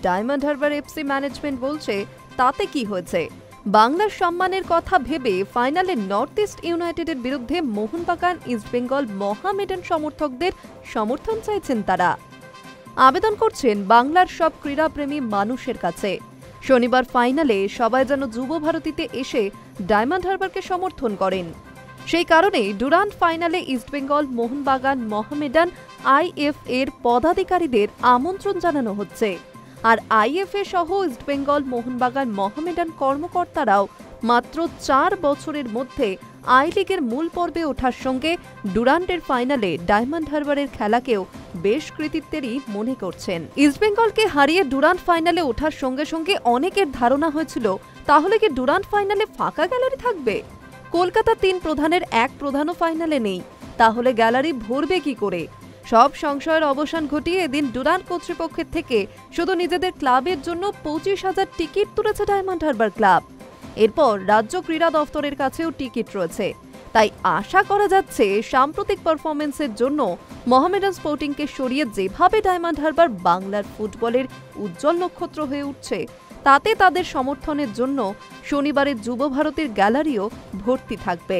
Diamond Harbour FC management বলছে তাতে কি হয়েছে। বাংলার সম্মানের কথা ভেবে ফাইনালে নর্থ ইস্ট ইউনাইটেডের বিরুদ্ধে মোহনবাগান ইস্টবেঙ্গল মহামেডান সমর্থকদের সমর্থন চাইছেন তারা। আবেদন করছেন বাংলার সব ক্রীড়াপ্রেমী মানুষের কাছে। শনিবার ফাইনালে সবাই যেন যুব ভারতীতে এসে ডায়মন্ড হারবারকে সমর্থন করেন। সেই কারণেই ডুরান্ড ফাইনালে ইস্টবেঙ্গল মোহনবাগান মহামেডান আইএফ এর পদাধিকারীদের আমন্ত্রণ জানানো হচ্ছে। আর আইএফএ সহ ইস্টবেঙ্গল মোহনবাগান মহামেডান কর্মকর্তারাও মাত্র 4 বছরের মধ্যে আই লিগের মূল পর্বে ওঠার সঙ্গে ডুরান্ডের ফাইনালে ডায়মন্ড হারবারের খেলাকেও বেশ কৃতিত্বেরই মনে করছেন। ইস্টবেঙ্গলকে হারিয়ে ডুরান্ড ফাইনালে ওঠার সঙ্গে সঙ্গে অনেকের ধারণা হয়েছিল তাহলে কি ডুরান্ড ফাইনালে ফাঁকা গ্যালারি থাকবে? কলকাতা 3 প্রধানের এক প্রধানও ফাইনালে নেই, তাহলে গ্যালারি ভরবে কি করে? সব সংশয়ের অবসান ঘটিয়ে এদিন ডুরান্ড কর্তৃপক্ষের থেকে শুধু নিজেদের ক্লাবের জন্য 25,000 টিকিট তুলেছে ডায়মন্ড হারবার ক্লাব। এরপর রাজ্য ক্রীড়া দফতরের কাছেও টিকিট রয়েছে। তাই আশা করা যাচ্ছে সাম্প্রতিক পারফরমেন্সের জন্য মোহামেডান স্পোর্টিংকে সরিয়ে যেভাবে ডায়মন্ড হারবার বাংলার ফুটবলের উজ্জ্বল নক্ষত্র হয়ে উঠছে, তাতে তাদের সমর্থনের জন্য শনিবারের যুব ভারতের গ্যালারিও ভর্তি থাকবে।